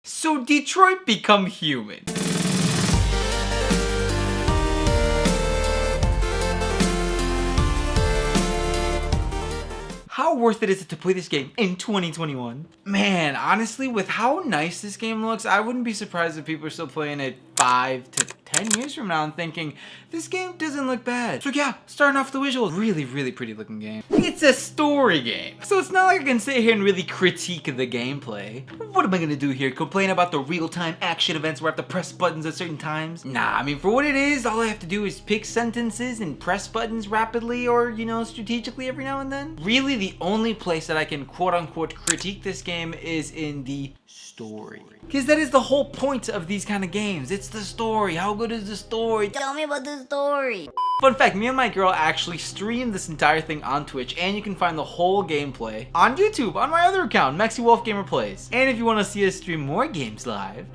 So Detroit Become Human. How worth it is it to play this game in 2021? Man, honestly, with how nice this game looks, I wouldn't be surprised if people are still playing it 5 to 10 years from now and thinking, this game doesn't look bad. So yeah, starting off the visuals, really pretty looking game. It's a story game, so it's not like I can sit here and really critique the gameplay. What am I gonna do here? Complain about the real-time action events where I have to press buttons at certain times? Nah, I mean, for what it is, all I have to do is pick sentences and press buttons rapidly or, you know, strategically every now and then. Really, the only place that I can quote-unquote critique this game is in the story. Because that is the whole point of these kind of games. It's the story. How good is the story? Tell me about the story. Fun fact, me and my girl actually streamed this entire thing on Twitch, and you can find the whole gameplay on YouTube on my other account, Mexi Wolf Gamer Plays. And if you want to see us stream more games live,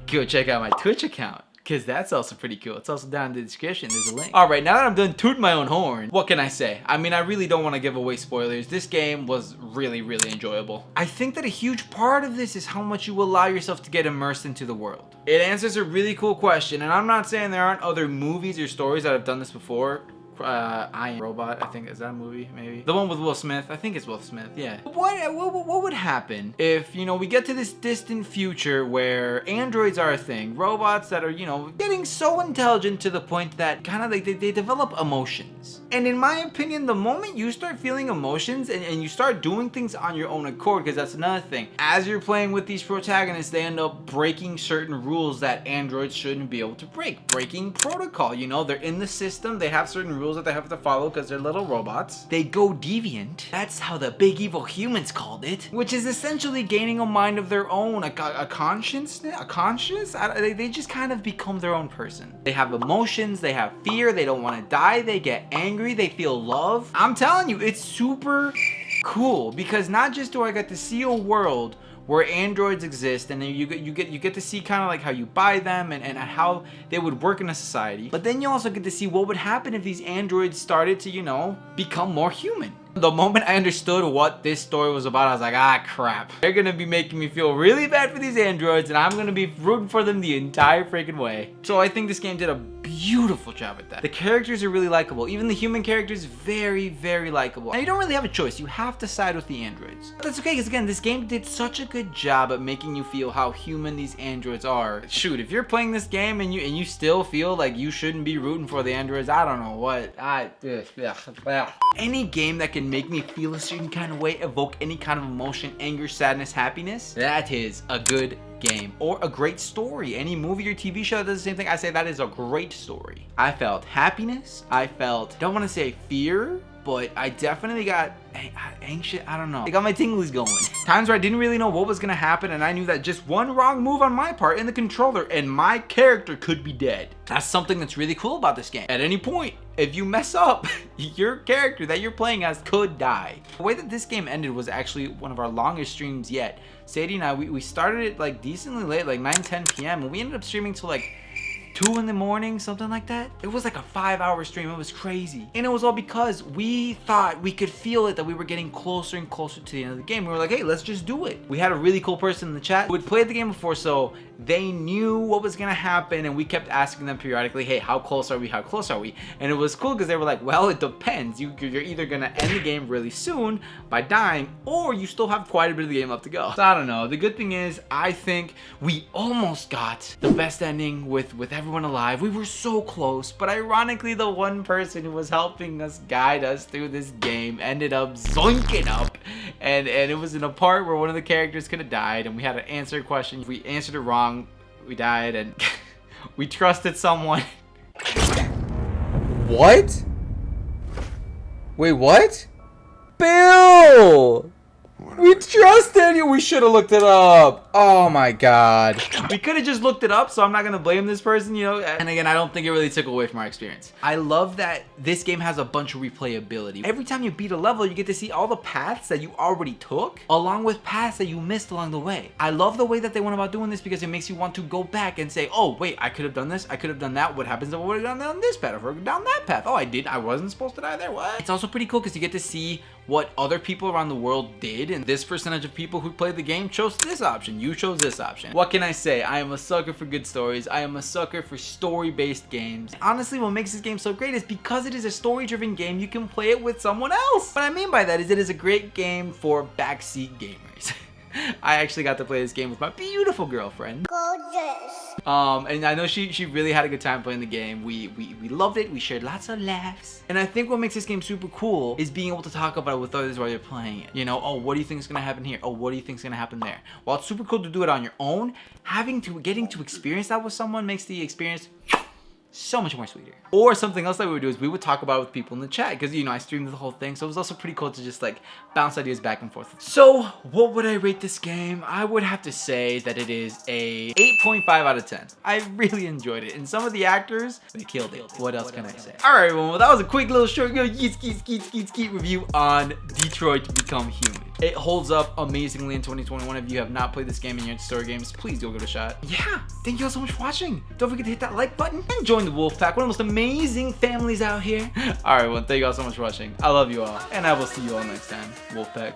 go check out my Twitch account, because that's also pretty cool. It's also down in the description. There's a link. Alright, now that I'm done tooting my own horn, what can I say? I mean, I really don't want to give away spoilers. This game was really enjoyable. I think that a huge part of this is how much you allow yourself to get immersed into the world. It answers a really cool question, and I'm not saying there aren't other movies or stories that have done this before. I Am Robot, I think, is that a movie, maybe? The one with Will Smith, I think it's Will Smith, yeah. What would happen if, you know, we get to this distant future where androids are a thing, robots that are, you know, getting so intelligent to the point that kind of like they develop emotions. And in my opinion, the moment you start feeling emotions and you start doing things on your own accord, because that's another thing, as you're playing with these protagonists, they end up breaking certain rules that androids shouldn't be able to break. Breaking protocol, you know, they're in the system, they have certain rules that they have to follow because they're little robots. They go deviant. That's how the big evil humans called it. Which is essentially gaining a mind of their own, a conscience? They just kind of become their own person. They have emotions, they have fear, they don't want to die, they get angry, they feel love. I'm telling you, it's super cool because not just do I get to see a world where androids exist, and then you get to see kind of like how you buy them and how they would work in a society. But then you also get to see what would happen if these androids started to, you know, become more human. The moment I understood what this story was about, I was like, ah, crap. They're gonna be making me feel really bad for these androids, and I'm gonna be rooting for them the entire freaking way. So I think this game did a beautiful job at that. The characters are really likable. Even the human characters, very likable. And you don't really have a choice. You have to side with the androids. But that's okay, because again, this game did such a good job at making you feel how human these androids are. Shoot, if you're playing this game and you still feel like you shouldn't be rooting for the androids, I don't know what. Any game that can make me feel a certain kind of way, evoke any kind of emotion, anger, sadness, happiness, that is a good game or a great story. Any movie or TV show that does the same thing, I say that is a great story. I felt happiness, I felt, don't want to say fear, but I definitely got anxious. I don't know. I got my tinglies going. Times where I didn't really know what was gonna happen, and I knew that just one wrong move on my part in the controller and my character could be dead. That's something that's really cool about this game. At any point, if you mess up, your character that you're playing as could die. The way that this game ended was actually one of our longest streams yet. Sadie and I, we started it like decently late, like 9-10 p.m. and we ended up streaming till like 2 in the morning, something like that. It was like a 5-hour stream. It was crazy. And it was all because we thought we could feel it, that we were getting closer and closer to the end of the game. We were like, hey, let's just do it. We had a really cool person in the chat who had played the game before, so they knew what was gonna happen, and we kept asking them periodically, hey, how close are we? How close are we? And it was cool because they were like, well, it depends. You're either gonna end the game really soon by dying, or you still have quite a bit of the game left to go. So I don't know. The good thing is, I think we almost got the best ending with everyone alive. We were so close, but ironically, the one person who was helping us guide us through this game ended up zoinking up, and it was in a part where one of the characters could have died, and we had to answer a question. If we answered it wrong, we died, and we trusted someone. What? Wait, what? Bill! We trusted you. We should have looked it up. Oh my god. We could have just looked it up, so I'm not gonna blame this person, you know. And again, I don't think it really took away from our experience. I love that this game has a bunch of replayability. Every time you beat a level, you get to see all the paths that you already took, along with paths that you missed along the way. I love the way that they went about doing this because it makes you want to go back and say, oh wait, I could have done this, I could have done that. What happens if I would have gone down this path or down that path? Oh, I wasn't supposed to die there. What? It's also pretty cool because you get to see what other people around the world did, and this percentage of people who played the game chose this option. You chose this option. What can I say? I am a sucker for good stories. I am a sucker for story-based games. Honestly, what makes this game so great is because it is a story-driven game, you can play it with someone else. What I mean by that is it is a great game for backseat gamers. I actually got to play this game with my beautiful girlfriend. Gorgeous. And I know she really had a good time playing the game. We loved it. We shared lots of laughs. And I think what makes this game super cool is being able to talk about it with others while you're playing it. You know, oh, what do you think is gonna happen here? Oh, what do you think is gonna happen there? While it's super cool to do it on your own, getting to experience that with someone makes the experience so much more sweeter. Or something else that we would do is we would talk about it with people in the chat, because you know I streamed the whole thing, so it was also pretty cool to just like bounce ideas back and forth. So what would I rate this game? I would have to say that it is a 8.5 out of 10. I really enjoyed it, and some of the actors, they killed it. What else can I say? Alright, well that was a quick little short skeet review on Detroit Become Human. It holds up amazingly in 2021. If you have not played this game and you're into story games, please go give it a shot. Yeah, thank you all so much for watching. Don't forget to hit that like button and join the Wolfpack, one of the most amazing families out here. Alright, well, thank you all so much for watching. I love you all, and I will see you all next time. Wolfpack.